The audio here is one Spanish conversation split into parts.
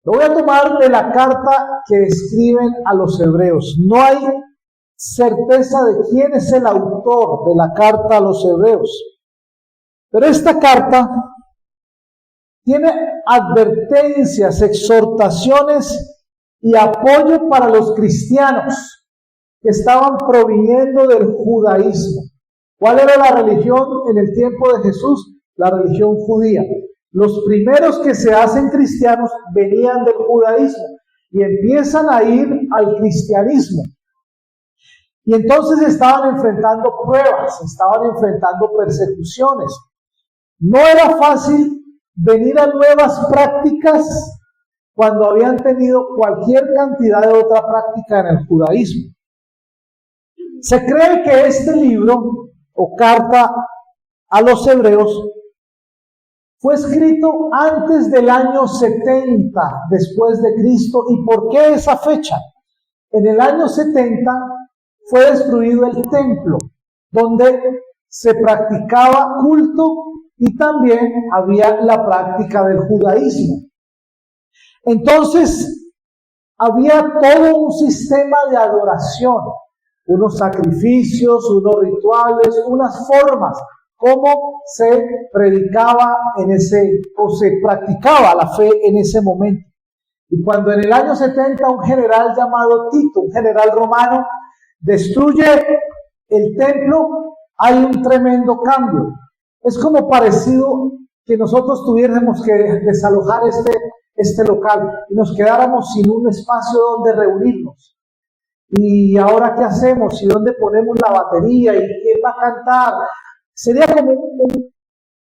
Lo voy a tomar de la carta que escriben a los hebreos. No hay certeza de quién es el autor de la carta a los hebreos. Pero esta carta tiene advertencias, exhortaciones y apoyo para los cristianos que estaban proviniendo del judaísmo. ¿Cuál era la religión en el tiempo de Jesús? La religión judía. Los primeros que se hacen cristianos venían del judaísmo y empiezan a ir al cristianismo. Y entonces estaban enfrentando pruebas, estaban enfrentando persecuciones. No era fácil venir a nuevas prácticas cuando habían tenido cualquier cantidad de otra práctica en el judaísmo. Se cree que este libro o carta a los hebreos fue escrito antes del año 70 después de Cristo. ¿Y por qué esa fecha? En el año 70 fue destruido el templo, donde se practicaba culto y también había la práctica del judaísmo. Entonces, había todo un sistema de adoración, unos sacrificios, unos rituales, unas formas, cómo se predicaba o se practicaba la fe en ese momento. Y cuando en el año 70 un general llamado Tito, un general romano, destruye el templo, hay un tremendo cambio. Es como parecido que nosotros tuviéramos que desalojar este local y nos quedáramos sin un espacio donde reunirnos. ¿Y ahora qué hacemos? ¿Y dónde ponemos la batería? ¿Y quién va a cantar? Sería como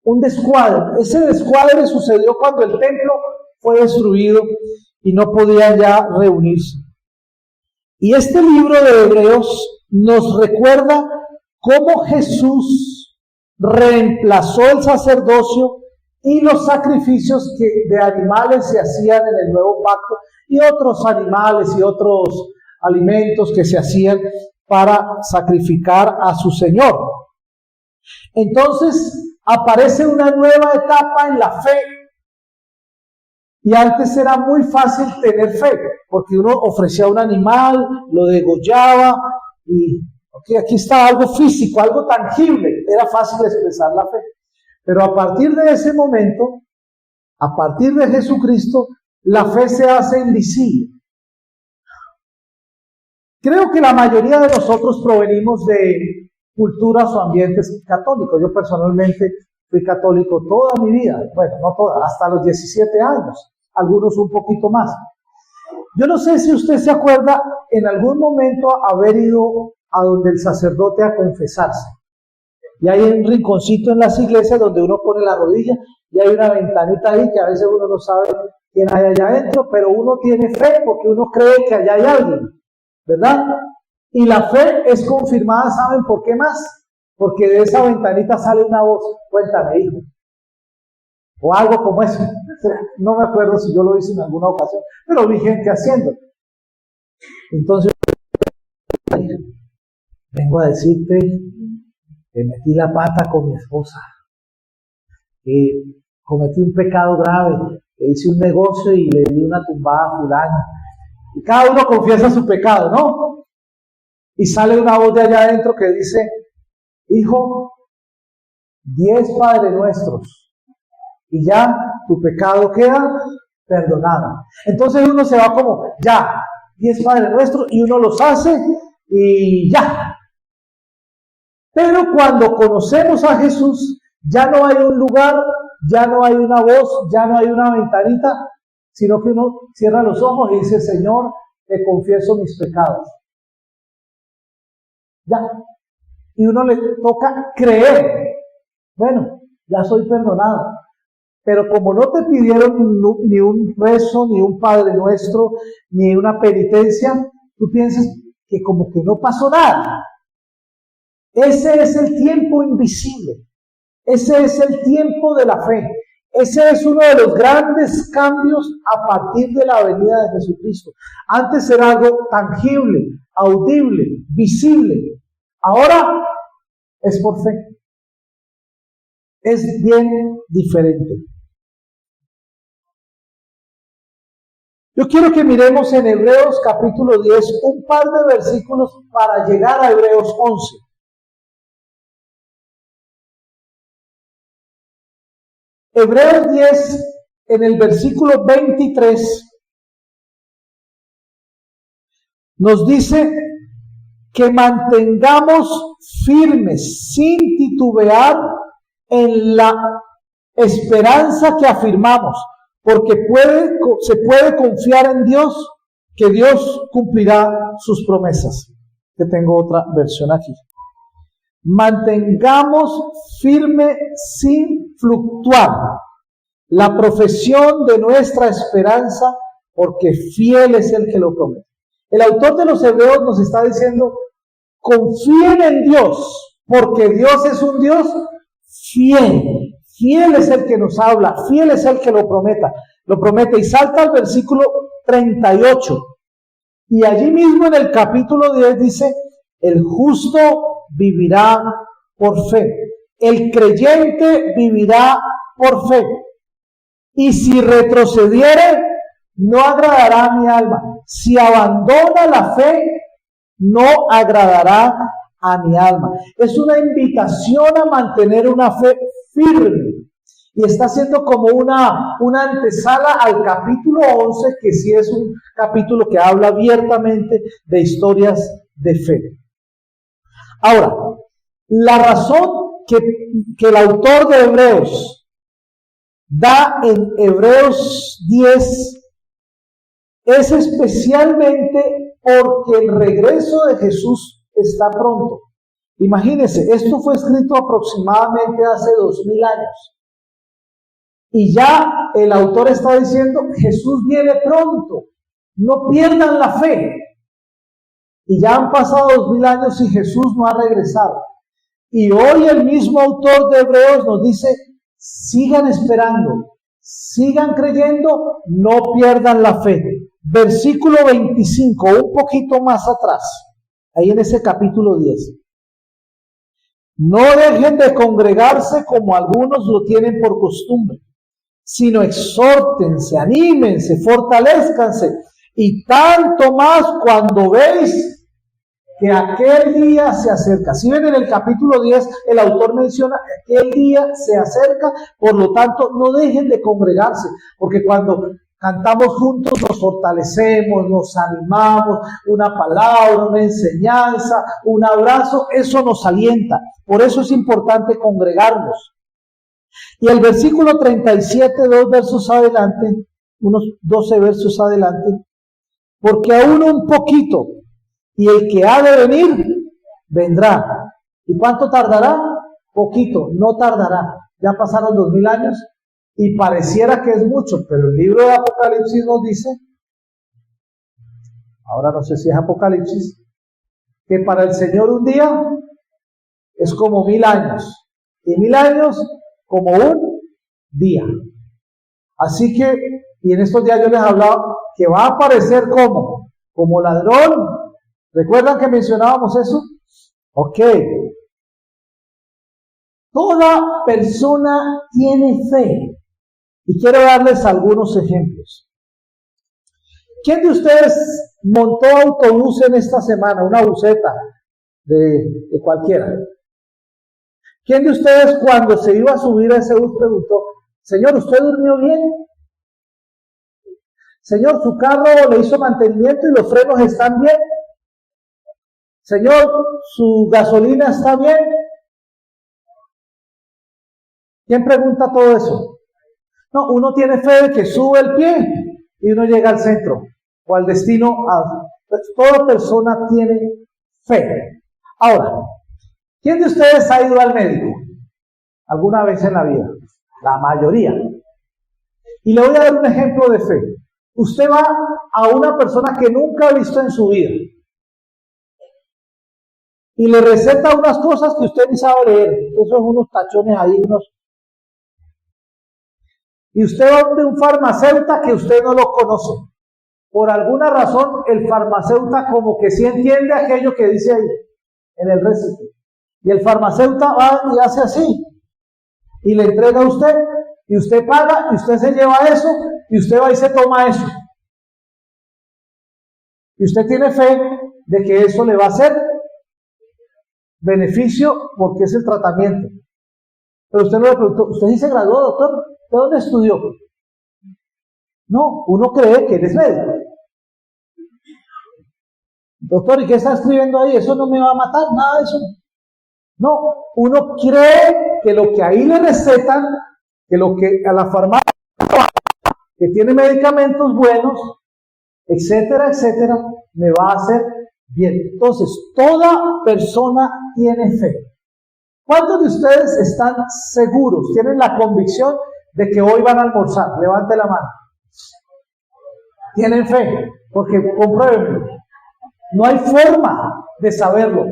un descuadre. Ese descuadre sucedió cuando el templo fue destruido y no podían ya reunirse. Y este libro de Hebreos nos recuerda cómo Jesús reemplazó el sacerdocio y los sacrificios de animales se hacían en el nuevo pacto y otros animales y otros alimentos que se hacían para sacrificar a su Señor. Entonces aparece una nueva etapa en la fe. Y antes era muy fácil tener fe, porque uno ofrecía un animal, lo degollaba y aquí está algo físico, algo tangible, era fácil expresar la fe. Pero a partir de ese momento, a partir de Jesucristo, la fe se hace invisible. Creo que la mayoría de nosotros provenimos de culturas o ambientes católicos. Yo personalmente fui católico toda mi vida, bueno, no toda, hasta los 17 años, algunos un poquito más. Yo no sé si usted se acuerda en algún momento haber ido a donde el sacerdote a confesarse. Y hay un rinconcito en las iglesias donde uno pone la rodilla y hay una ventanita ahí que a veces uno no sabe quién hay allá adentro, pero uno tiene fe porque uno cree que allá hay alguien, ¿verdad? Y la fe es confirmada, ¿saben por qué más? Porque de esa ventanita sale una voz, cuéntame, hijo. O algo como eso. No me acuerdo si yo lo hice en alguna ocasión, pero vi gente haciendo. Entonces, vengo a decirte que metí la pata con mi esposa, que cometí un pecado grave, que hice un negocio y le di una tumbada a fulano. Y cada uno confiesa su pecado, ¿no? Y sale una voz de allá adentro que dice, hijo, 10 Padre Nuestros, y ya tu pecado queda perdonado. Entonces uno se va como, ya, 10 Padre Nuestros, y uno los hace y ya. Pero cuando conocemos a Jesús, ya no hay un lugar, ya no hay una voz, ya no hay una ventanita, sino que uno cierra los ojos y dice, Señor, te confieso mis pecados. Ya. Y uno le toca creer. Bueno, ya soy perdonado. Pero como no te pidieron ni un rezo, ni un Padre Nuestro, ni una penitencia, tú piensas que como que no pasó nada. Ese es el tiempo invisible. Ese es el tiempo de la fe. Ese es uno de los grandes cambios a partir de la venida de Jesucristo. Antes era algo tangible, audible, visible. Ahora es por fe. Es bien diferente. Yo quiero que miremos en Hebreos capítulo 10 un par de versículos para llegar a Hebreos 11. Hebreos 10, en el versículo 23, nos dice que mantengamos firmes, sin titubear, en la esperanza que afirmamos, porque se puede confiar en Dios, que Dios cumplirá sus promesas. Que tengo otra versión aquí. Mantengamos firme sin fluctuar la profesión de nuestra esperanza, porque fiel es el que lo promete. El autor de los Hebreos nos está diciendo, confíen en Dios, porque Dios es un Dios fiel. Fiel es el que nos habla, fiel es el que lo promete. Y salta al versículo 38. Y allí mismo en el capítulo 10 dice, el justo vivirá por fe. El creyente vivirá por fe. Y si retrocediere, no agradará a mi alma. Si abandona la fe, no agradará a mi alma. Es una invitación a mantener una fe firme. Y está haciendo como una antesala al capítulo 11, que sí es un capítulo que habla abiertamente de historias de fe. Ahora, la razón que el autor de Hebreos da en Hebreos 10 es especialmente porque el regreso de Jesús está pronto. Imagínense, esto fue escrito aproximadamente hace 2000 años. Y ya el autor está diciendo, Jesús viene pronto, no pierdan la fe. Y ya han pasado 2000 años y Jesús no ha regresado. Y hoy el mismo autor de Hebreos nos dice, sigan esperando, sigan creyendo, no pierdan la fe. Versículo 25, un poquito más atrás, ahí en ese capítulo 10. No dejen de congregarse como algunos lo tienen por costumbre, sino exhórtense, anímense, fortalezcanse, y tanto más cuando veis que aquel día se acerca. Si ven en el capítulo 10, el autor menciona que aquel día se acerca, por lo tanto no dejen de congregarse, porque cuando cantamos juntos nos fortalecemos, nos animamos, una palabra, una enseñanza, un abrazo, eso nos alienta. Por eso es importante congregarnos. Y el versículo 37, dos versos adelante, unos 12 versos adelante, porque aún un poquito, y el que ha de venir, vendrá. ¿Y cuánto tardará? Poquito, no tardará. Ya pasaron 2000 años y pareciera que es mucho, pero el libro de Apocalipsis nos dice, ahora no sé si es Apocalipsis, que para el Señor un día es como 1000 años, y 1000 años como un día. Así que, y en estos días yo les hablaba que va a aparecer como ladrón. ¿Recuerdan que mencionábamos eso? Ok. Toda persona tiene fe. Y quiero darles algunos ejemplos. ¿Quién de ustedes montó autobús en esta semana? Una buseta de cualquiera. ¿Quién de ustedes cuando se iba a subir a ese bus preguntó, señor, ¿usted durmió bien? Señor, ¿su carro le hizo mantenimiento y los frenos están bien? Señor, ¿su gasolina está bien? ¿Quién pregunta todo eso? No, uno tiene fe de que sube el pie y uno llega al centro o al destino. Pues toda persona tiene fe. Ahora, ¿quién de ustedes ha ido al médico alguna vez en la vida? La mayoría. Y le voy a dar un ejemplo de fe. Usted va a una persona que nunca ha visto en su vida y le receta unas cosas que usted ni sabe leer. Esos son unos tachones ahí, y usted va donde un farmacéutico que usted no lo conoce. Por alguna razón, el farmacéutico como que sí entiende aquello que dice ahí, en el receta. Y el farmacéutico va y hace así, y le entrega a usted, y usted paga, y usted se lleva eso, y usted va y se toma eso. Y usted tiene fe de que eso le va a hacer beneficio porque es el tratamiento. Pero usted no le preguntó, ¿usted sí se graduó, doctor? ¿De dónde estudió? No, uno cree que él es médico. Doctor, ¿y qué está escribiendo ahí? ¿Eso no me va a matar? Nada de eso. No, uno cree que lo que ahí le recetan, que lo que a la farmacia, que tiene medicamentos buenos, etcétera, etcétera, me va a hacer bien. Entonces, toda persona tiene fe. ¿Cuántos de ustedes están seguros, tienen la convicción de que hoy van a almorzar? Levante la mano. Tienen fe, porque compruébenlo. No hay forma de saberlo.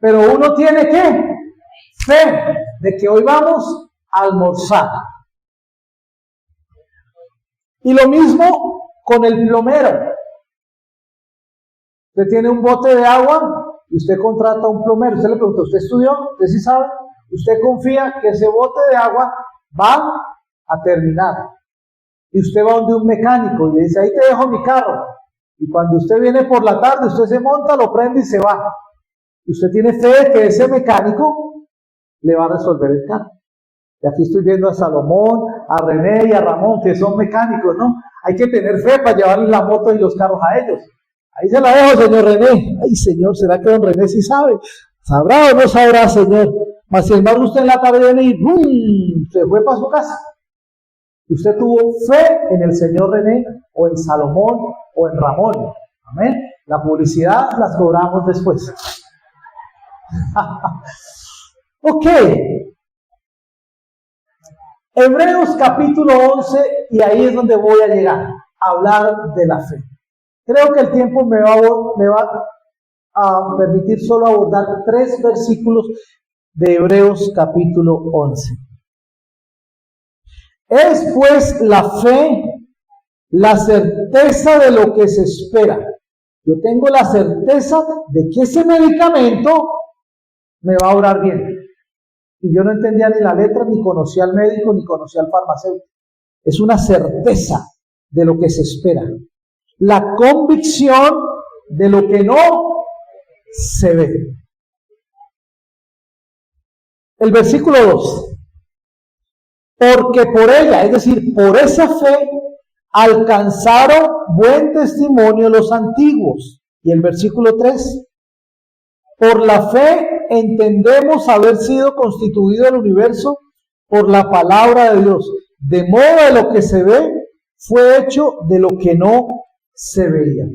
Pero uno tiene ¿qué? Fe de que hoy vamos a almorzar. Y lo mismo con el plomero. Usted tiene un bote de agua y usted contrata a un plomero. Usted le pregunta, ¿usted estudió? ¿Usted sí sabe? Usted confía que ese bote de agua va a terminar. Y usted va donde un mecánico y le dice, ahí te dejo mi carro. Y cuando usted viene por la tarde, usted se monta, lo prende y se va. Y usted tiene fe de que ese mecánico le va a resolver el carro. Y aquí estoy viendo a Salomón, a René y a Ramón, que son mecánicos, ¿no? Hay que tener fe para llevarles la moto y los carros a ellos. Ahí se la dejo, señor René. Ay, señor, ¿será que don René sí sabe? ¿Sabrá o no sabrá, señor? Mas sin embargo, usted en la tarde viene y ¡bum!, se fue para su casa. Usted tuvo fe en el señor René, o en Salomón, o en Ramón. Amén. La publicidad las cobramos después. Ok. Hebreos capítulo 11, y ahí es donde voy a llegar, a hablar de la fe. Creo que el tiempo me va a permitir solo abordar 3 versículos de Hebreos capítulo 11. Es pues la fe, la certeza de lo que se espera. Yo tengo la certeza de que ese medicamento me va a orar bien. Y yo no entendía ni la letra, ni conocía al médico, ni conocía al farmacéutico. Es una certeza de lo que se espera. La convicción de lo que no se ve. El versículo 2. Porque por ella, es decir, por esa fe, alcanzaron buen testimonio los antiguos. Y el versículo 3. Por la fe entendemos haber sido constituido el universo por la palabra de Dios. De modo de lo que se ve, fue hecho de lo que no se veía.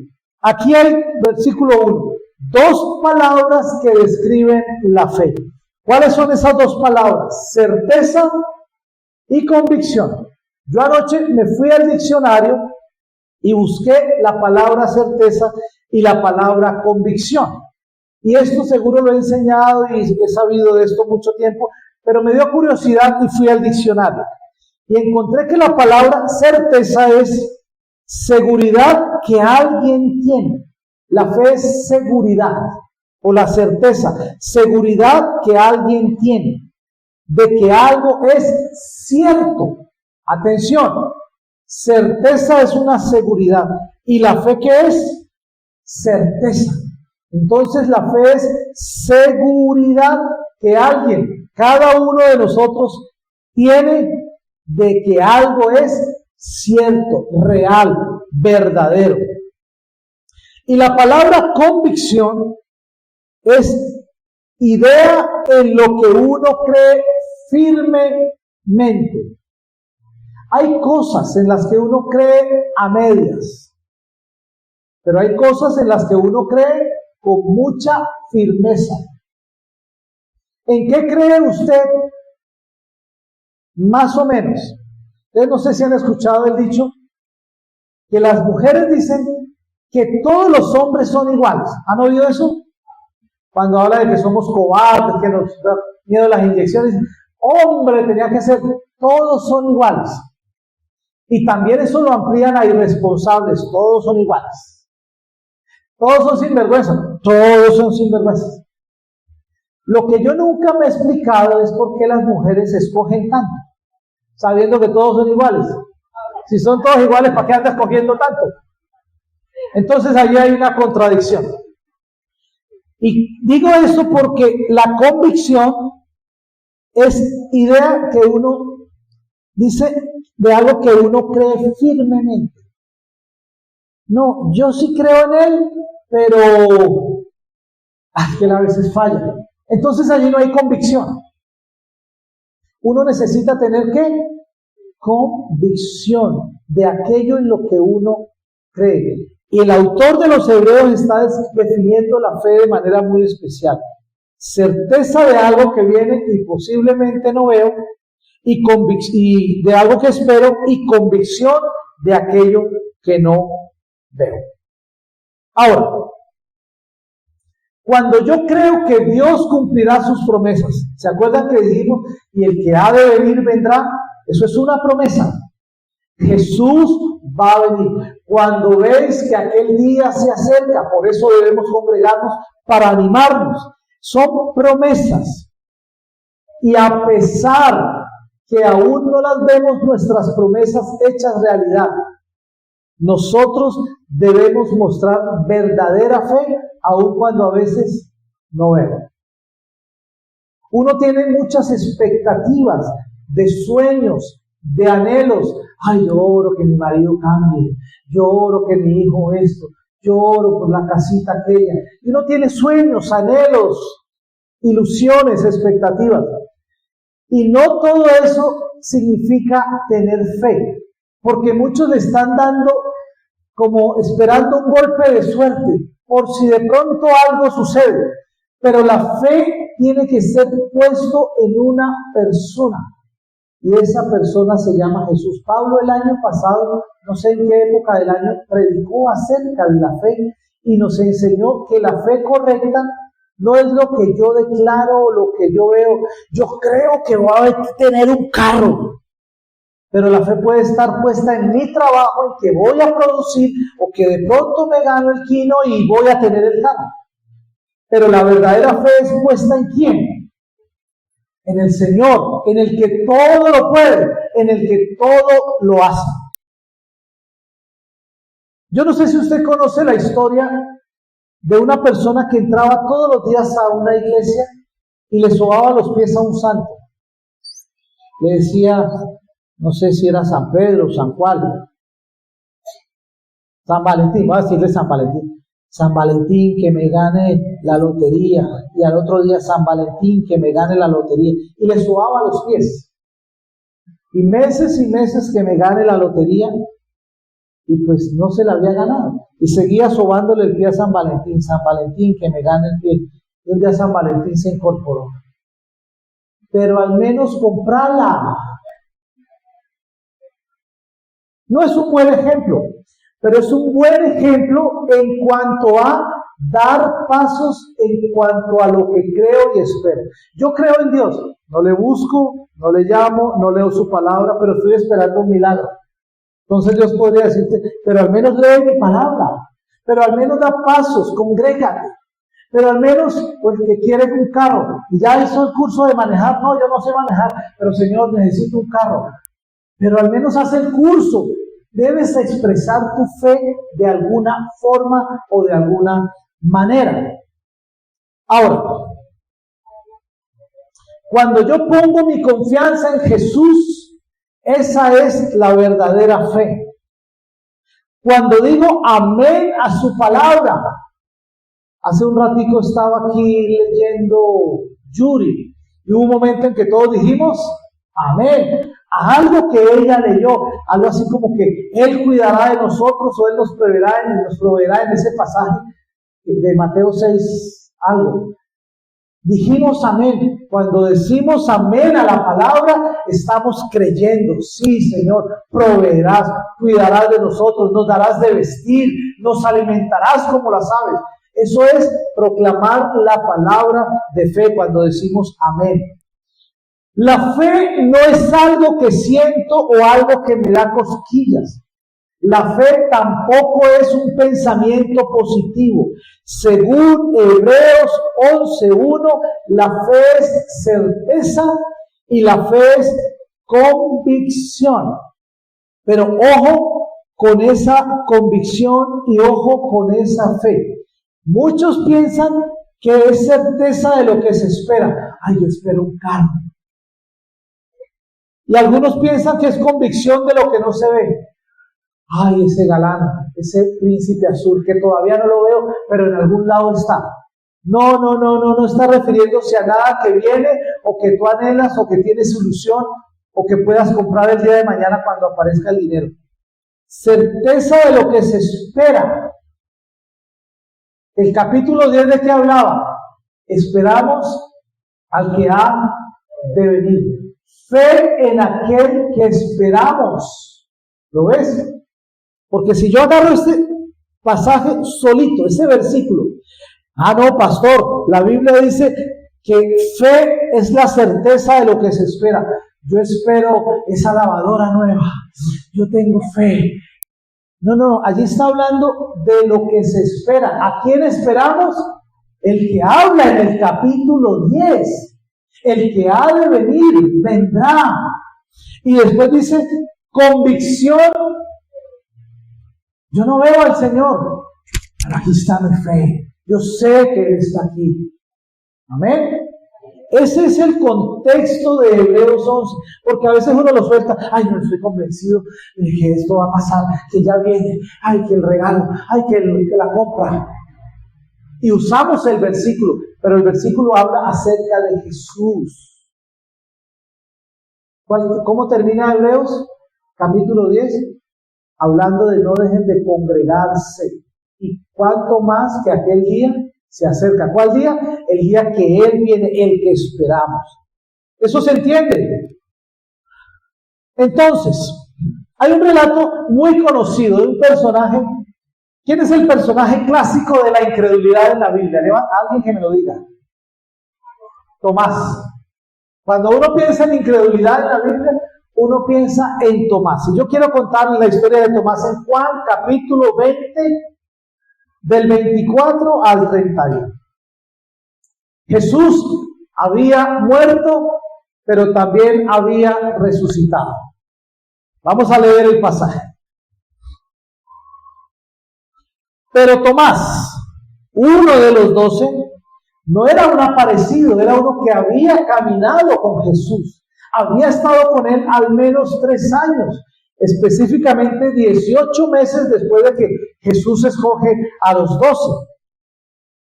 Aquí hay, versículo 1, 2 palabras que describen la fe. ¿Cuáles son esas 2 palabras? Certeza y convicción. Yo anoche me fui al diccionario y busqué la palabra certeza y la palabra convicción. Y esto seguro lo he enseñado y he sabido de esto mucho tiempo, pero me dio curiosidad y fui al diccionario. Y encontré que la palabra certeza es seguridad que alguien tiene. La fe es seguridad, o la certeza, seguridad que alguien tiene, de que algo es cierto. Atención, certeza es una seguridad. ¿Y la fe qué es? Certeza. Entonces la fe es seguridad que alguien, cada uno de nosotros, tiene de que algo es cierto, real, verdadero. Y la palabra convicción es idea en lo que uno cree firmemente. Hay cosas en las que uno cree a medias, pero hay cosas en las que uno cree con mucha firmeza. ¿En qué cree usted? Más o menos. Ustedes no sé si han escuchado el dicho que las mujeres dicen que todos los hombres son iguales. ¿Han oído eso? Cuando habla de que somos cobardes, que nos da miedo las inyecciones, hombre, tenía que ser, todos son iguales. Y también eso lo amplían a irresponsables, todos son iguales. Todos son sinvergüenzas, todos son sinvergüenzas. Lo que yo nunca me he explicado es por qué las mujeres escogen tanto, sabiendo que todos son iguales. Si son todos iguales, ¿para qué andas escogiendo tanto? Entonces ahí hay una contradicción. Y digo esto porque la convicción es idea que uno dice de algo que uno cree firmemente. No, yo sí creo en él, pero que él a veces falla. Entonces allí no hay convicción. Uno necesita tener ¿qué? Convicción de aquello en lo que uno cree. Y el autor de los Hebreos está definiendo la fe de manera muy especial. Certeza de algo que viene y posiblemente no veo, y de algo que espero, y convicción de aquello que no veo. Ahora, cuando yo creo que Dios cumplirá sus promesas, ¿se acuerdan que dijimos, y el que ha de venir vendrá? Eso es una promesa. Jesús va a venir. Cuando veis que aquel día se acerca, por eso debemos congregarnos para animarnos. Son promesas. Y a pesar que aún no las vemos nuestras promesas hechas realidad, nosotros debemos mostrar verdadera fe, aun cuando a veces no vemos. Uno tiene muchas expectativas, de sueños, de anhelos. Ay, yo oro que mi marido cambie, yo oro que mi hijo esto, yo oro por la casita aquella. Y uno tiene sueños, anhelos, ilusiones, expectativas. Y no todo eso significa tener fe, porque muchos le están dando como esperando un golpe de suerte, por si de pronto algo sucede. Pero la fe tiene que ser puesto en una persona. Y esa persona se llama Jesús. Pablo el año pasado, no sé en qué época del año, predicó acerca de la fe y nos enseñó que la fe correcta no es lo que yo declaro o lo que yo veo. Yo creo que voy a tener un carro, pero la fe puede estar puesta en mi trabajo, en que voy a producir o que de pronto me gano el quino y voy a tener el carro. Pero la verdadera fe es puesta ¿en quién? En el Señor, en el que todo lo puede, en el que todo lo hace. Yo no sé si usted conoce la historia de una persona que entraba todos los días a una iglesia y le sobaba los pies a un santo. Le decía, no sé si era San Pedro, San Juan, San Valentín, voy a decirle San Valentín. San Valentín, que me gane la lotería. Y al otro día, San Valentín, que me gane la lotería. Y le sobaba los pies. Y meses que me gane la lotería. Y pues no se la había ganado. Y seguía sobándole el pie a San Valentín, que me gane el pie. Y un día San Valentín se incorporó. Pero al menos comprala. No es un buen ejemplo, pero es un buen ejemplo en cuanto a dar pasos en cuanto a lo que creo y espero. Yo creo en Dios, no le busco, no le llamo, no leo su palabra, pero estoy esperando un milagro. Entonces Dios podría decirte, pero al menos lee mi palabra, pero al menos da pasos, congrégate, pero al menos pues que quiere un carro y ya hizo el curso de manejar. No, yo no sé manejar, pero Señor, necesito un carro. Pero al menos haz el curso. Debes expresar tu fe de alguna forma o de alguna manera. Ahora, cuando yo pongo mi confianza en Jesús, esa es la verdadera fe. Cuando digo amén a su palabra, hace un ratico estaba aquí leyendo Yuri y hubo un momento en que todos dijimos amén a algo que ella leyó, algo así como que Él cuidará de nosotros o Él nos proveerá en ese pasaje de Mateo 6, algo. Dijimos amén. Cuando decimos amén a la palabra, estamos creyendo. Sí, Señor, proveerás, cuidarás de nosotros, nos darás de vestir, nos alimentarás como las aves. Eso es proclamar la palabra de fe cuando decimos amén. La fe no es algo que siento o algo que me da cosquillas. La fe tampoco es un pensamiento positivo. Según Hebreos 11:1, la fe es certeza y la fe es convicción. Pero ojo con esa convicción y ojo con esa fe. Muchos piensan que es certeza de lo que se espera. Ay, yo espero un carro. Y algunos piensan que es convicción de lo que no se ve. Ay, ese galán, ese príncipe azul que todavía no lo veo, pero en algún lado está. No está refiriéndose a nada que viene o que tú anhelas o que tienes ilusión o que puedas comprar el día de mañana cuando aparezca el dinero. Certeza de lo que se espera. El capítulo 10 de qué hablaba. Esperamos al que ha de venir. Fe en aquel que esperamos. ¿Lo ves? Porque si yo agarro este pasaje solito, ese versículo, no, pastor, la Biblia dice que fe es la certeza de lo que se espera. Yo espero esa lavadora nueva. Yo tengo fe. No, allí está hablando de lo que se espera. ¿A quién esperamos? El que habla en el capítulo 10. El que ha de venir, vendrá. Y después dice, convicción. Yo no veo al Señor, pero aquí está mi fe. Yo sé que Él está aquí. Amén. Ese es el contexto de Hebreos 11, porque a veces uno lo suelta, ay, no estoy convencido de que esto va a pasar, que ya viene, ay, que el regalo, ay, que la compra. Y usamos el versículo, pero el versículo habla acerca de Jesús. ¿Cómo termina Hebreos? Capítulo 10, hablando de no dejen de congregarse. Y cuánto más que aquel día se acerca. ¿Cuál día? El día que Él viene, el que esperamos. ¿Eso se entiende? Entonces, hay un relato muy conocido de un personaje. ¿Quién es el personaje clásico de la incredulidad en la Biblia? Alguien que me lo diga. Tomás. Cuando uno piensa en incredulidad en la Biblia, uno piensa en Tomás. Y yo quiero contarles la historia de Tomás en Juan capítulo 20, del 24 al 31. Jesús había muerto, pero también había resucitado. Vamos a leer el pasaje. Pero Tomás, uno de los 12, no era un aparecido, era uno que había caminado con Jesús. Había estado con él al menos 3 años, específicamente 18 meses después de que Jesús escoge a los 12.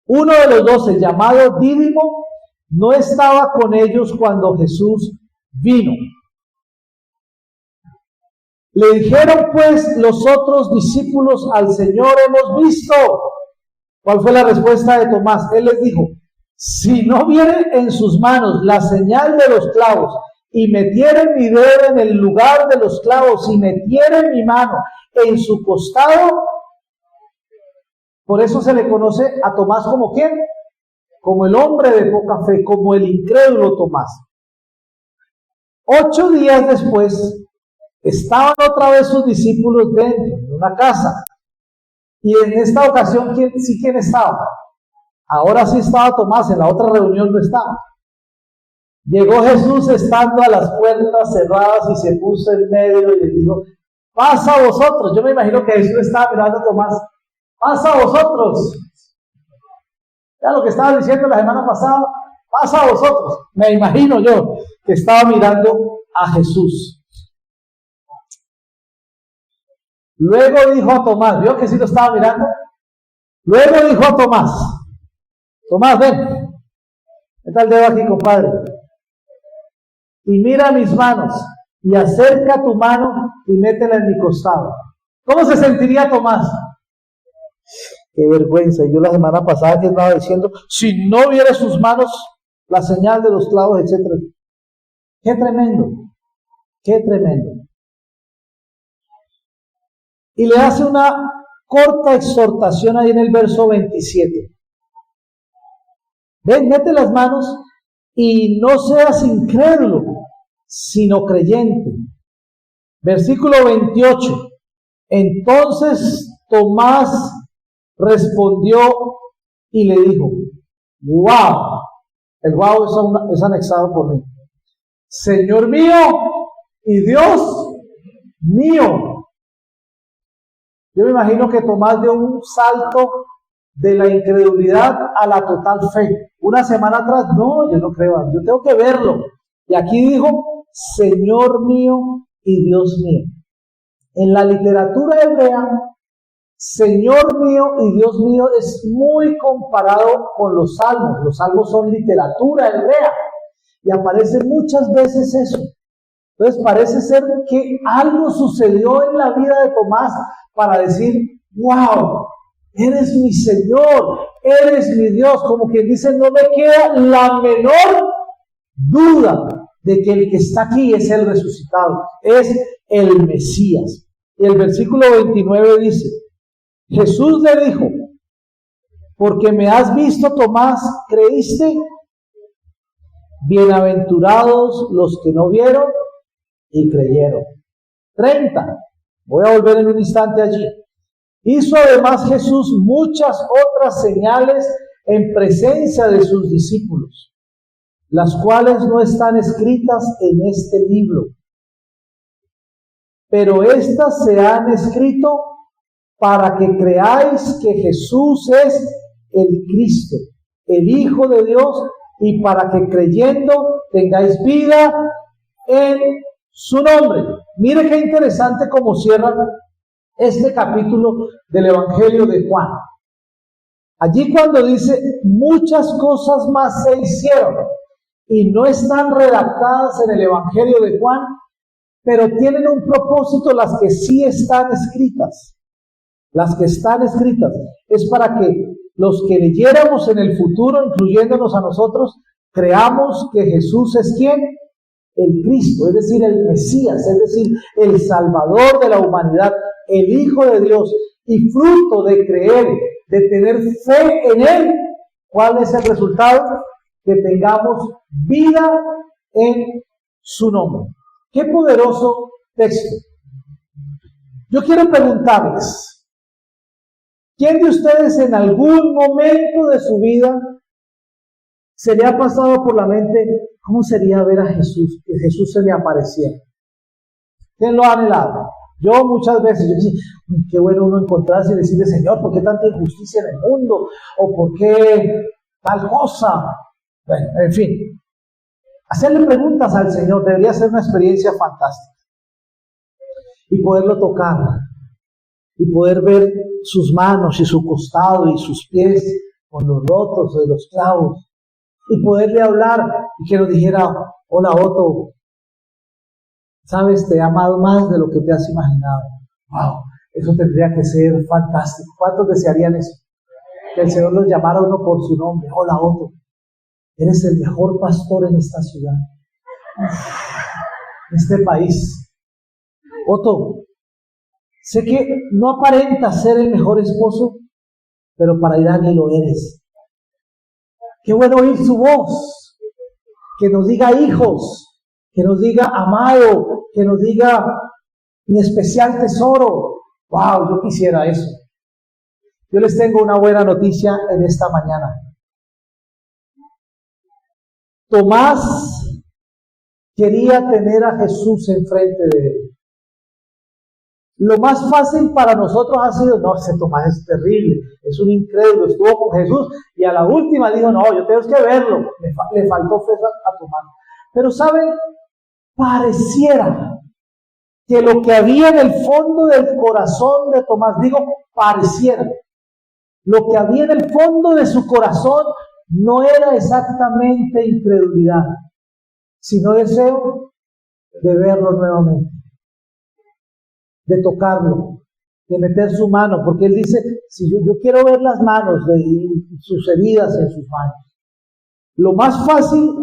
Uno de los 12, llamado Dídimo, no estaba con ellos cuando Jesús vino. Le dijeron pues los otros discípulos al Señor, hemos visto. ¿Cuál fue la respuesta de Tomás? Él les dijo, si no viere en sus manos la señal de los clavos, y metiere mi dedo en el lugar de los clavos, y metiere mi mano en su costado. Por eso se le conoce a Tomás como ¿quién? Como el hombre de poca fe, como el incrédulo Tomás. 8 días después, estaban otra vez sus discípulos dentro de una casa. Y en esta ocasión, ¿quién estaba? Ahora sí estaba Tomás, en la otra reunión no estaba. Llegó Jesús estando a las puertas cerradas y se puso en medio y les dijo, pasa a vosotros. Yo me imagino que Jesús estaba mirando a Tomás, pasa a vosotros. Ya lo que estaba diciendo la semana pasada, pasa a vosotros. Me imagino yo que estaba mirando a Jesús. Luego dijo a Tomás, ¿vio que sí lo estaba mirando? Luego dijo a Tomás, Tomás, ven, meta el dedo aquí, compadre, y mira mis manos, y acerca tu mano y métela en mi costado. ¿Cómo se sentiría Tomás? Qué vergüenza. Y yo la semana pasada que estaba diciendo, si no viera sus manos, la señal de los clavos, etc. Qué tremendo, qué tremendo. Y le hace una corta exhortación ahí en el verso 27. Ven, mete las manos y no seas incrédulo, sino creyente. Versículo 28. Entonces Tomás respondió y le dijo, wow, el wow es anexado por mí. Señor mío y Dios mío. Yo me imagino que Tomás dio un salto de la incredulidad a la total fe. Una semana atrás, no, yo no creo, yo tengo que verlo. Y aquí dijo, Señor mío y Dios mío. En la literatura hebrea, Señor mío y Dios mío es muy comparado con los salmos. Los salmos son literatura hebrea y aparece muchas veces eso. Entonces parece ser que algo sucedió en la vida de Tomás para decir, wow, eres mi Señor, eres mi Dios. Como quien dice, no me queda la menor duda de que el que está aquí es el resucitado, es el Mesías. Y el versículo 29 dice, Jesús le dijo, porque me has visto, Tomás, ¿creíste? Bienaventurados los que no vieron y creyeron. 30. Voy a volver en un instante allí. Hizo además Jesús muchas otras señales en presencia de sus discípulos, las cuales no están escritas en este libro. Pero estas se han escrito para que creáis que Jesús es el Cristo, el Hijo de Dios, y para que creyendo tengáis vida en su nombre. Mire qué interesante cómo cierra este capítulo del Evangelio de Juan. Allí cuando dice, muchas cosas más se hicieron, y no están redactadas en el Evangelio de Juan, pero tienen un propósito las que sí están escritas. Las que están escritas es para que los que leyéramos en el futuro, incluyéndonos a nosotros, creamos que Jesús es ¿quién? El Cristo, es decir, el Mesías, es decir, el Salvador de la humanidad, el Hijo de Dios, y fruto de creer, de tener fe en Él, ¿cuál es el resultado? Que tengamos vida en su nombre. ¡Qué poderoso texto! Yo quiero preguntarles, ¿quién de ustedes en algún momento de su vida se le ha pasado por la mente cómo sería ver a Jesús, que Jesús se le apareciera? ¿Quién lo ha anhelado? Yo muchas veces, yo dije, qué bueno uno encontrarse y decirle, Señor, ¿por qué tanta injusticia en el mundo? ¿O por qué tal cosa? Bueno, en fin, hacerle preguntas al Señor debería ser una experiencia fantástica. Y poderlo tocar, y poder ver sus manos y su costado y sus pies con los rotos de los clavos, y poderle hablar y que nos dijera, hola Otto, sabes, te he amado más de lo que te has imaginado. Wow, eso tendría que ser fantástico. ¿Cuántos desearían eso? Que el Señor los llamara a uno por su nombre. Hola Otto, eres el mejor pastor en esta ciudad, en este país. Otto, sé que no aparentas ser el mejor esposo, pero para Irani lo eres. Qué bueno oír su voz, que nos diga hijos, que nos diga amado, que nos diga mi especial tesoro. Wow, yo quisiera eso. Yo les tengo una buena noticia en esta mañana. Tomás quería tener a Jesús enfrente de él. Lo más fácil para nosotros ha sido, no, ese Tomás es terrible, es un incrédulo, estuvo con Jesús y a la última dijo, no, yo tengo que verlo, le faltó fe a Tomás. Pero ¿saben? Pareciera que lo que había en el fondo del corazón de Tomás, digo, pareciera, lo que había en el fondo de su corazón no era exactamente incredulidad, sino deseo de verlo nuevamente, de tocarlo, de meter su mano, porque él dice, si yo quiero ver las manos de sus heridas en sus manos. Lo más fácil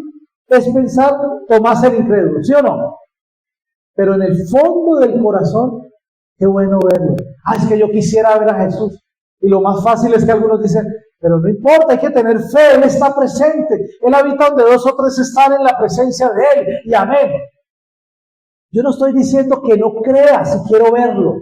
es pensar, Tomás el incrédulo, ¿sí o no? Pero en el fondo del corazón, qué bueno verlo. Es que yo quisiera ver a Jesús. Y lo más fácil es que algunos dicen, pero no importa, hay que tener fe, Él está presente. Él habita donde 2 o 3 están en la presencia de Él. Y amén. Yo no estoy diciendo que no crea si quiero verlo.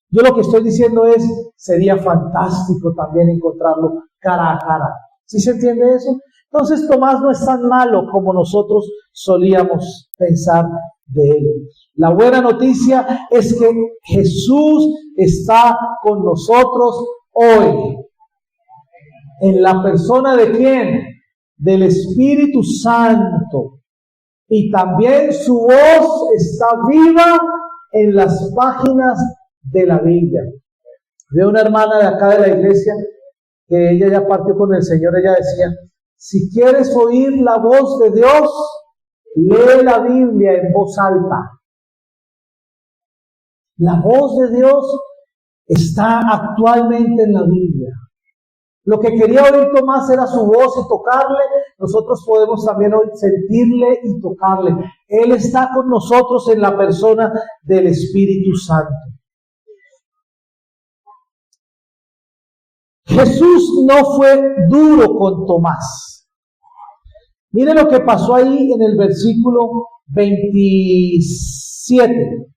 Yo lo que estoy diciendo es, sería fantástico también encontrarlo cara a cara. ¿Sí se entiende eso? Entonces Tomás no es tan malo como nosotros solíamos pensar de él. La buena noticia es que Jesús está con nosotros hoy. ¿En la persona de quién? Del Espíritu Santo. Y también su voz está viva en las páginas de la Biblia. Veo una hermana de acá de la iglesia que ella ya partió con el Señor. Ella decía: si quieres oír la voz de Dios, lee la Biblia en voz alta. La voz de Dios está actualmente en la Biblia. Lo que quería oír Tomás era su voz y tocarle. Nosotros podemos también hoy sentirle y tocarle. Él está con nosotros en la persona del Espíritu Santo. Jesús no fue duro con Tomás. Mire lo que pasó ahí en el versículo 27.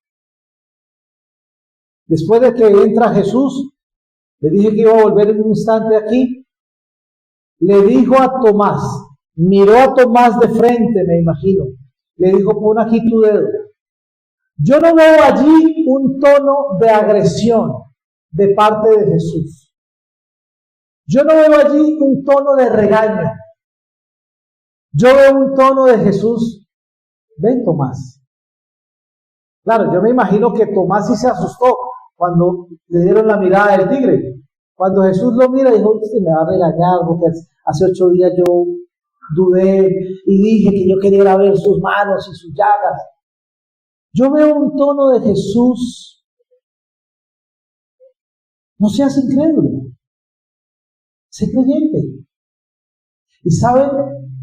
Después de que entra Jesús, le dije que iba a volver en un instante aquí, le dijo a Tomás, miró a Tomás de frente, me imagino, le dijo: pon aquí tu dedo. Yo no veo allí un tono de agresión de parte de Jesús. Yo no veo allí un tono de regaño. Yo veo un tono de Jesús: ven, Tomás. Claro, yo me imagino que Tomás sí se asustó cuando le dieron la mirada del tigre. Cuando Jesús lo mira, dijo: usted me va a regañar porque hace 8 días yo dudé y dije que yo quería ir a ver sus manos y sus llagas. Yo veo un tono de Jesús: no seas incrédulo, sé creyente. Y saben,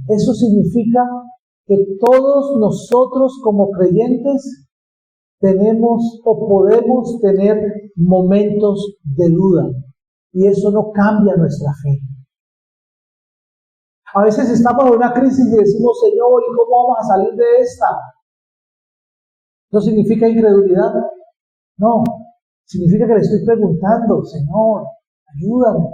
eso significa que todos nosotros como creyentes tenemos o podemos tener momentos de duda, y eso no cambia nuestra fe. A veces estamos en una crisis y decimos: Señor, ¿y cómo vamos a salir de esta? ¿No significa incredulidad? No, significa que le estoy preguntando: Señor, ayúdame.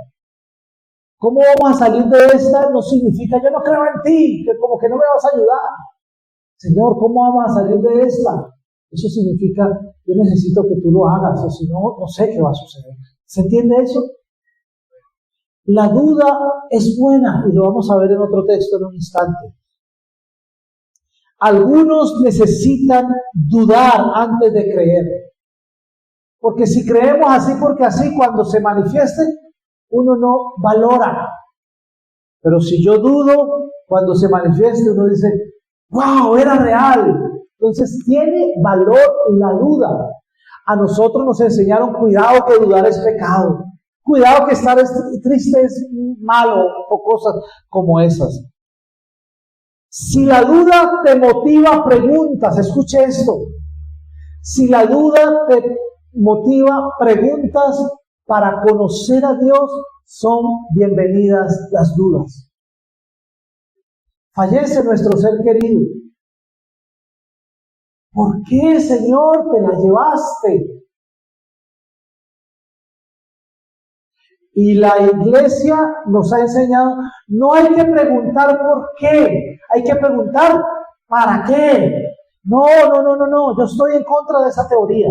¿Cómo vamos a salir de esta? No significa: yo no creo en ti, que como que no me vas a ayudar. Señor, ¿cómo vamos a salir de esta? Eso significa: yo necesito que tú lo hagas, o si no, no sé qué va a suceder. ¿Se entiende eso? La duda es buena, y lo vamos a ver en otro texto en un instante. Algunos necesitan dudar antes de creer. Porque si creemos así porque así, cuando se manifieste, uno no valora. Pero si yo dudo, cuando se manifieste, uno dice: ¡wow! Era real. Entonces tiene valor la duda. A nosotros nos enseñaron: cuidado que dudar es pecado. Cuidado que estar triste es malo, o cosas como esas. Si la duda te motiva preguntas, escuche esto. Si la duda te motiva preguntas para conocer a Dios, son bienvenidas las dudas. Fallece nuestro ser querido. ¿Por qué, Señor, te la llevaste? Y la iglesia nos ha enseñado: no hay que preguntar por qué, hay que preguntar para qué. No, yo estoy en contra de esa teoría.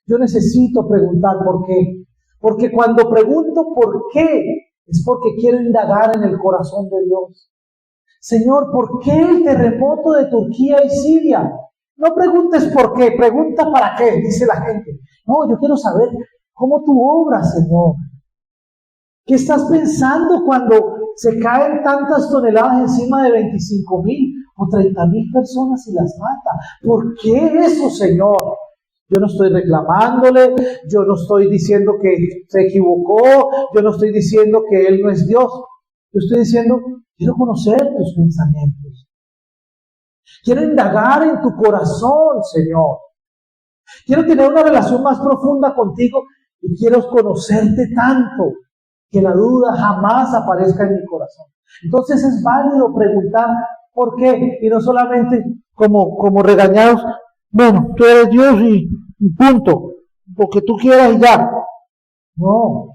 Yo necesito preguntar por qué. Porque cuando pregunto por qué, es porque quiero indagar en el corazón de Dios. Señor, ¿por qué el terremoto de Turquía y Siria? No preguntes por qué, pregunta para qué, dice la gente. No, yo quiero saber cómo tú obras, Señor. ¿Qué estás pensando cuando se caen tantas toneladas encima de 25,000 o 30,000 personas y las mata? ¿Por qué eso, Señor? Yo no estoy reclamándole, yo no estoy diciendo que se equivocó, yo no estoy diciendo que Él no es Dios. Yo estoy diciendo: quiero conocer tus pensamientos. Quiero indagar en tu corazón, Señor. Quiero tener una relación más profunda contigo y quiero conocerte tanto que la duda jamás aparezca en mi corazón. Entonces es válido preguntar por qué, y no solamente como regañados: bueno, tú eres Dios y punto, porque tú quieras y ya. No,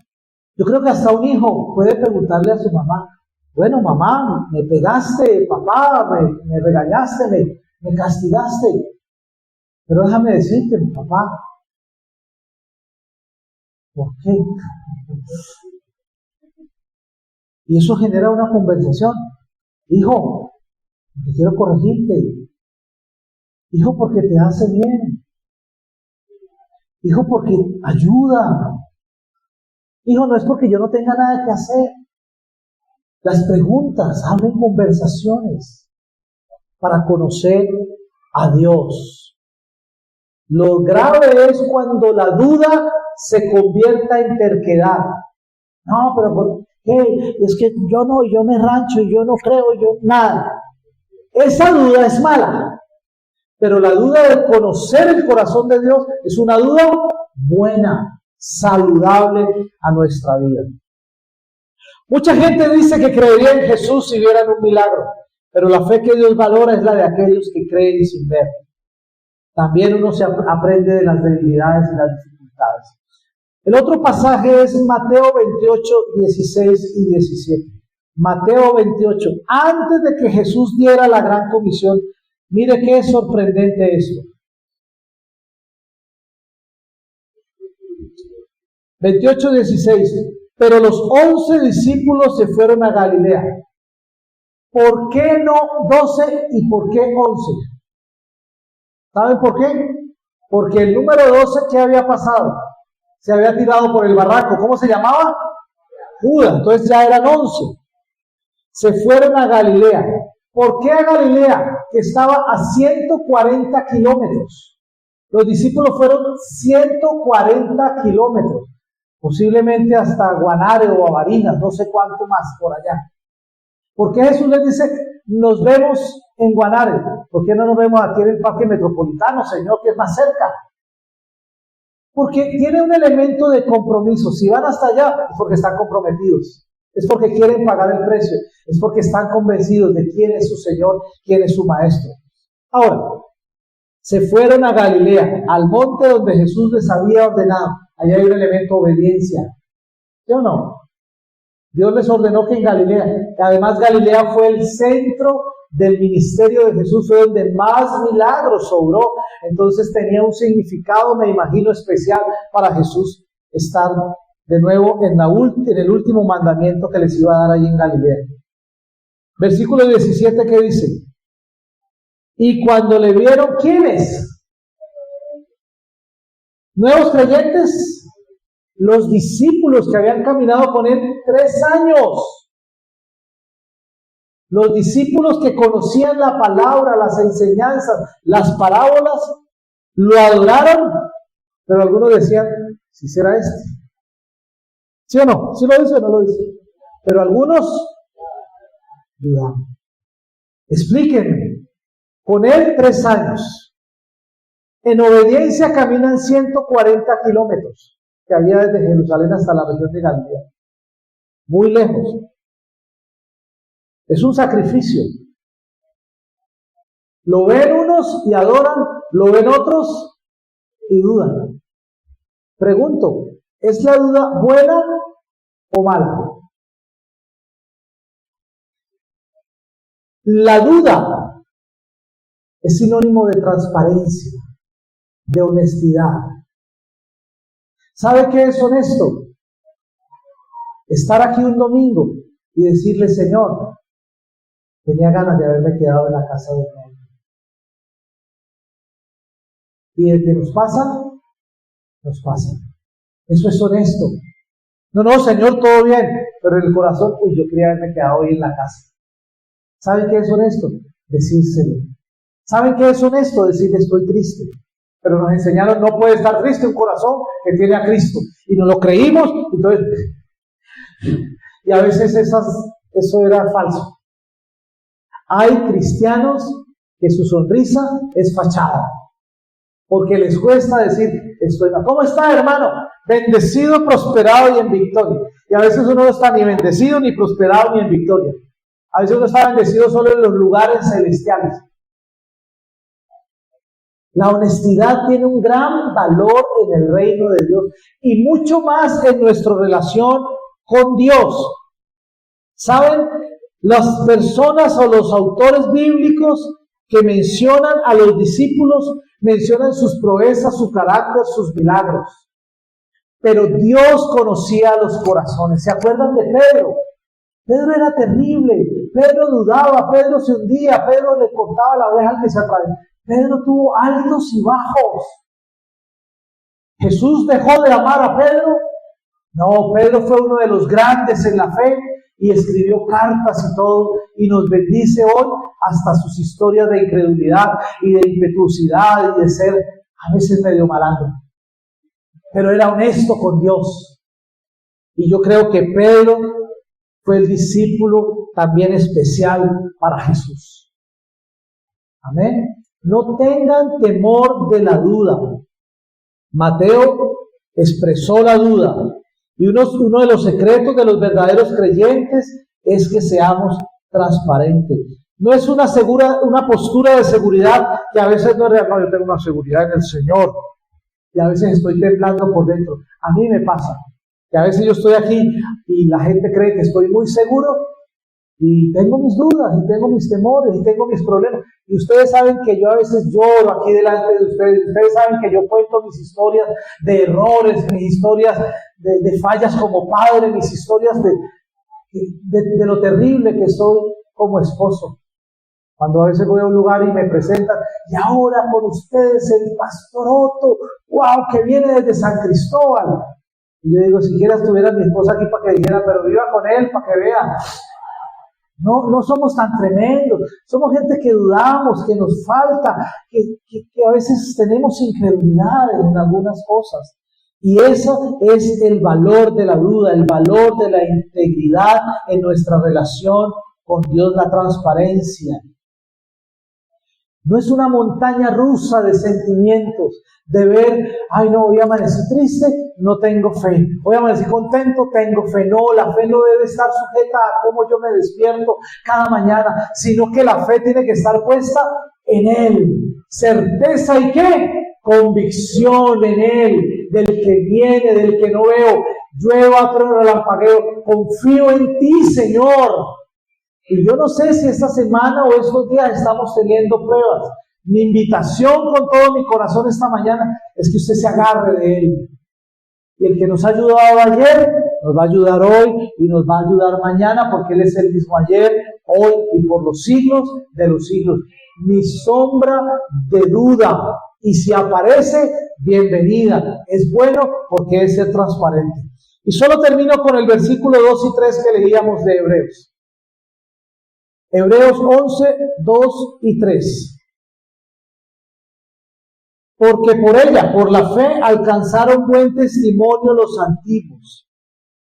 yo creo que hasta un hijo puede preguntarle a su mamá: bueno, mamá, me pegaste, papá, me regañaste, me castigaste, pero déjame decirte, papá, ¿Por qué? Y eso genera una conversación. Hijo, te quiero corregirte. Hijo, porque te hace bien. Hijo, porque ayuda. Hijo, no es porque yo no tenga nada que hacer. Las preguntas abren conversaciones para conocer a Dios. Lo grave es cuando la duda se convierta en terquedad. No, pero ¿por qué? Es que yo me rancho y yo no creo, yo nada. Esa duda es mala. Pero la duda de conocer el corazón de Dios es una duda buena, saludable a nuestra vida. Mucha gente dice que creería en Jesús si vieran un milagro, pero la fe que Dios valora es la de aquellos que creen y sin ver. También uno se aprende de las debilidades y las dificultades. El otro pasaje es Mateo 28, 16 y 17. Mateo 28. Antes de que Jesús diera la gran comisión, mire qué sorprendente esto. 28, 16. Pero los 11 discípulos se fueron a Galilea. ¿Por qué no 12 y por qué 11? ¿Saben por qué? Porque el número 12, ¿qué había pasado? Se había tirado por el barranco. ¿Cómo se llamaba? Judas. Entonces ya eran 11. Se fueron a Galilea. ¿Por qué a Galilea? Que estaba a 140 kilómetros. Los discípulos fueron 140 kilómetros. Posiblemente hasta Guanare o a Barinas, no sé cuánto más por allá. ¿Por qué Jesús les dice, nos vemos en Guanare? ¿Por qué no nos vemos aquí en el Parque Metropolitano, Señor, que es más cerca? Porque tiene un elemento de compromiso. Si van hasta allá, es porque están comprometidos. Es porque quieren pagar el precio. Es porque están convencidos de quién es su Señor, quién es su Maestro. Ahora, se fueron a Galilea, al monte donde Jesús les había ordenado. Allá hay un elemento de obediencia. ¿Sí o no? Dios les ordenó que en Galilea, además Galilea fue el centro del ministerio de Jesús, fue donde más milagros obró. Entonces tenía un significado, me imagino, especial para Jesús estar de nuevo en el último mandamiento que les iba a dar allí en Galilea. Versículo 17, ¿qué dice? Y cuando le vieron, ¿quiénes? ¿Nuevos creyentes? Los discípulos que habían caminado con él 3 años. Los discípulos que conocían la palabra, las enseñanzas, las parábolas, lo adoraron, pero algunos decían, ¿si será este? ¿Sí o no? ¿Sí lo dice o no lo dice? Pero algunos dudaban. Explíquenme. Con él 3 años. En obediencia caminan 140 kilómetros que había desde Jerusalén hasta la región de Galilea. Muy lejos. Es un sacrificio. Lo ven unos y adoran, lo ven otros y dudan. Pregunto, ¿es la duda buena o mala? La duda es sinónimo de transparencia, de honestidad. ¿Sabe qué es honesto? Estar aquí un domingo y decirle, Señor, tenía ganas de haberme quedado en la casa de mi amigo. Y el que nos pasa, nos pasa. Eso es honesto. No, Señor, todo bien, pero en el corazón, yo quería haberme quedado hoy en la casa. ¿Saben qué es honesto? Decírselo. ¿Saben qué es honesto? Decirle, estoy triste. Pero nos enseñaron, no puede estar triste un corazón que tiene a Cristo. Y nos lo creímos, entonces, y a veces eso era falso. Hay cristianos que su sonrisa es fachada, porque les cuesta decir, estoy mal. ¿Cómo está, hermano? Bendecido, prosperado y en victoria. Y a veces uno no está ni bendecido, ni prosperado, ni en victoria. A veces uno está bendecido solo en los lugares celestiales. La honestidad tiene un gran valor en el reino de Dios y mucho más en nuestra relación con Dios. ¿Saben? Las personas o los autores bíblicos que mencionan a los discípulos mencionan sus proezas, su carácter, sus milagros. pero Dios conocía los corazones. ¿Se acuerdan de Pedro? Pedro era terrible, Pedro dudaba, Pedro se hundía, Pedro le cortaba la oreja al que se atravesaba. Pedro tuvo altos y bajos. ¿Jesús dejó de amar a Pedro? No, Pedro fue uno de los grandes en la fe y escribió cartas y todo, y nos bendice hoy hasta sus historias de incredulidad y de impetuosidad y de ser a veces medio malandro. Pero era honesto con Dios. Y yo creo que Pedro fue el discípulo también especial para Jesús. Amén. No tengan temor de la duda. Mateo expresó la duda. Y uno de los secretos de los verdaderos creyentes es que seamos transparentes. No es una postura de seguridad que a veces no es real. No, yo tengo una seguridad en el Señor. Y a veces estoy temblando por dentro. A mí me pasa que a veces yo estoy aquí y la gente cree que estoy muy seguro y tengo mis dudas y tengo mis temores y tengo mis problemas. Y ustedes saben que yo a veces lloro aquí delante de ustedes. Ustedes saben que yo cuento mis historias de errores, mis historias de fallas como padre, mis historias de lo terrible que soy como esposo. Cuando a veces voy a un lugar y me presentan, y ahora con ustedes el pastor Otto, wow, que viene desde San Cristóbal. Y yo digo, siquiera estuviera mi esposa aquí para que dijera, pero viva con él para que vea. No somos tan tremendos, somos gente que dudamos, que nos falta, que a veces tenemos incredulidad en algunas cosas. Y eso es el valor de la duda, el valor de la integridad en nuestra relación con Dios, la transparencia. No es una montaña rusa de sentimientos, de ver, ay no, hoy amanecí triste, no tengo fe. Hoy amanecí contento, tengo fe. No, la fe no debe estar sujeta a cómo yo me despierto cada mañana, sino que la fe tiene que estar puesta en Él. Certeza y ¿qué? Convicción en Él, del que viene, del que no veo. Llueva, trueno, relampagueo. Confío en ti, Señor. Y yo no sé si esta semana o estos días estamos teniendo pruebas. Mi invitación con todo mi corazón esta mañana es que usted se agarre de Él. Y el que nos ha ayudado ayer, nos va a ayudar hoy y nos va a ayudar mañana, porque Él es el mismo ayer, hoy y por los siglos de los siglos. Ni sombra de duda. Y si aparece, bienvenida. Es bueno porque es ser transparente. Y solo termino con el versículo 2 y 3 que leíamos de Hebreos. Hebreos 11, 2 y 3. Porque por ella, por la fe, alcanzaron buen testimonio los antiguos.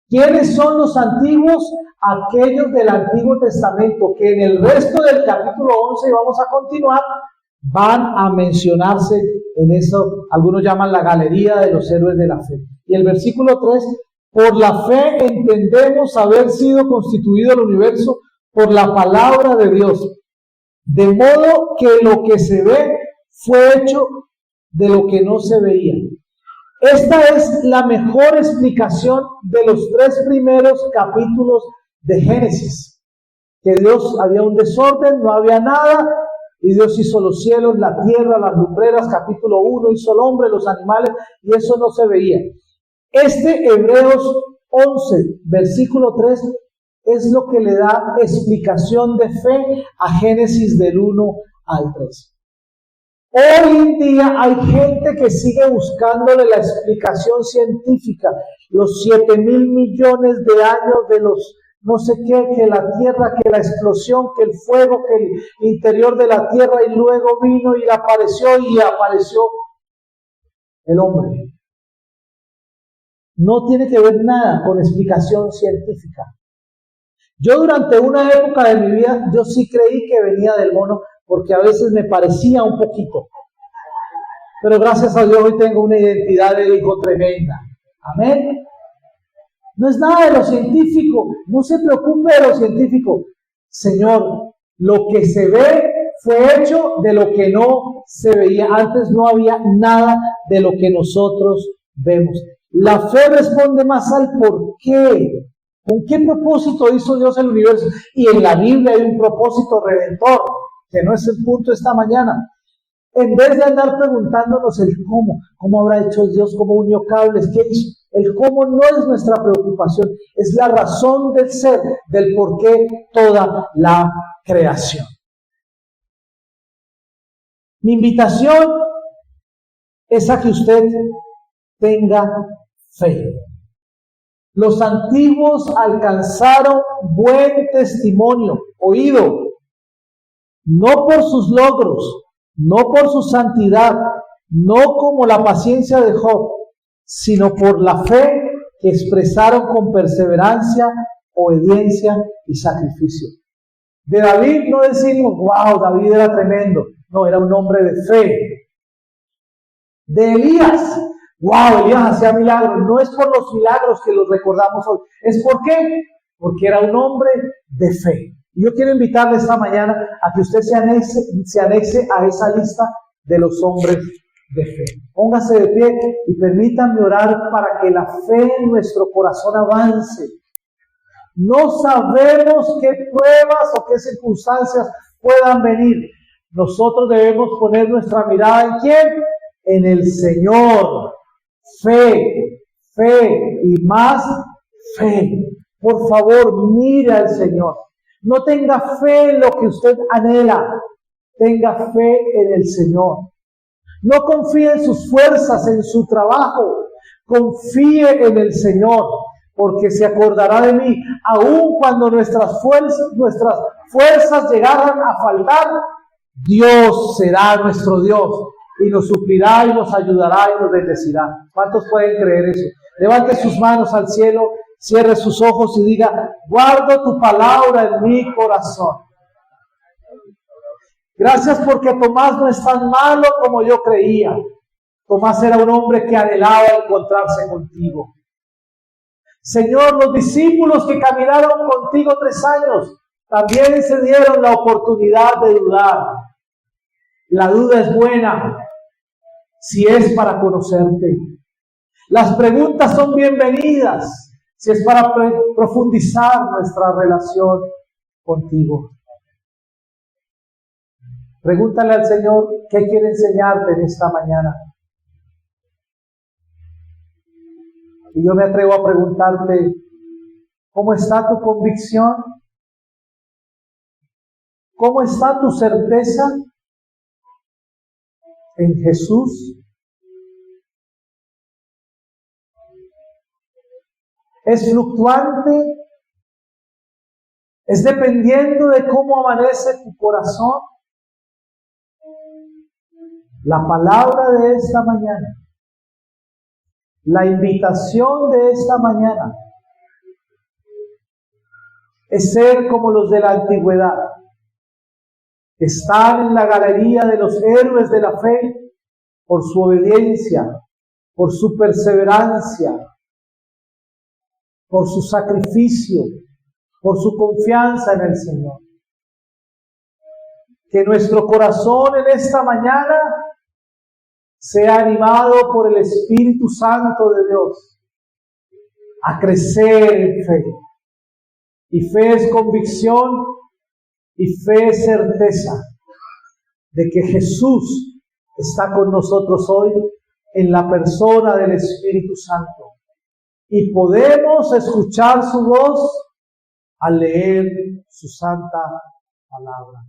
¿Quiénes son los antiguos? Aquellos del Antiguo Testamento, que en el resto del capítulo 11, y vamos a continuar, van a mencionarse en eso. Algunos llaman la galería de los héroes de la fe. Y el versículo 3, por la fe entendemos haber sido constituido el universo por la palabra de Dios, de modo que lo que se ve fue hecho de lo que no se veía. Esta es la mejor explicación de los 3 primeros capítulos de Génesis. Que Dios, había un desorden, no había nada, y Dios hizo los cielos, la tierra, las lumbreras. Capítulo 1 hizo el hombre, los animales, y eso no se veía. Este Hebreos 11, versículo 3, es lo que le da explicación de fe a Génesis del 1 al 3. Hoy en día hay gente que sigue buscándole la explicación científica, los 7,000 millones de años de los no sé qué, que la tierra, que la explosión, que el fuego, que el interior de la tierra, y luego vino y apareció el hombre. No tiene que ver nada con explicación científica. Yo durante una época de mi vida, yo sí creí que venía del mono, porque a veces me parecía un poquito. Pero gracias a Dios hoy tengo una identidad de hijo tremenda. Amén. No es nada de lo científico. No se preocupe de lo científico. Señor, lo que se ve fue hecho de lo que no se veía. Antes no había nada de lo que nosotros vemos. La fe responde más al por qué. ¿Con qué propósito hizo Dios el universo? Y en la Biblia hay un propósito redentor, que no es el punto esta mañana. En vez de andar preguntándonos el cómo habrá hecho Dios, cómo unió cables, qué hizo. El cómo no es nuestra preocupación, es la razón del ser, del por qué toda la creación. Mi invitación es a que usted tenga fe. Los antiguos alcanzaron buen testimonio, oído, no por sus logros, no por su santidad, no como la paciencia de Job, sino por la fe que expresaron con perseverancia, obediencia y sacrificio. De David no decimos, wow, David era tremendo. No, era un hombre de fe. De Elías, wow, Elías hacía milagros. No es por los milagros que los recordamos hoy. ¿Es por qué? Porque era un hombre de fe. Y yo quiero invitarle esta mañana a que usted se anexe a esa lista de los hombres de fe. Póngase de pie y permítanme orar para que la fe en nuestro corazón avance. No sabemos qué pruebas o qué circunstancias puedan venir. Nosotros debemos poner nuestra mirada ¿en quién? En el Señor. Fe, fe y más fe. Por favor, mire al Señor. No tenga fe en lo que usted anhela. Tenga fe en el Señor. No confíe en sus fuerzas, en su trabajo. Confíe en el Señor, porque se acordará de mí. Aun cuando nuestras fuerzas llegaran a faltar, Dios será nuestro Dios y nos suplirá y nos ayudará y nos bendecirá. ¿Cuántos pueden creer eso? Levante sus manos al cielo, cierre sus ojos y diga, guardo tu palabra en mi corazón. Gracias porque Tomás no es tan malo como yo creía. Tomás era un hombre que anhelaba encontrarse contigo. Señor, los discípulos que caminaron contigo 3 años también se dieron la oportunidad de dudar. La duda es buena si es para conocerte. Las preguntas son bienvenidas si es para profundizar nuestra relación contigo. Pregúntale al Señor qué quiere enseñarte en esta mañana. Y yo me atrevo a preguntarte, ¿cómo está tu convicción? ¿Cómo está tu certeza en Jesús? ¿Es fluctuante? ¿Es dependiendo de cómo amanece tu corazón? La palabra de esta mañana, la invitación de esta mañana, es ser como los de la antigüedad, que están en la galería de los héroes de la fe por su obediencia, por su perseverancia, por su sacrificio, por su confianza en el Señor. Que nuestro corazón en esta mañana sea animado por el Espíritu Santo de Dios a crecer en fe. Y fe es convicción y fe es certeza de que Jesús está con nosotros hoy en la persona del Espíritu Santo. Y podemos escuchar su voz al leer su santa palabra.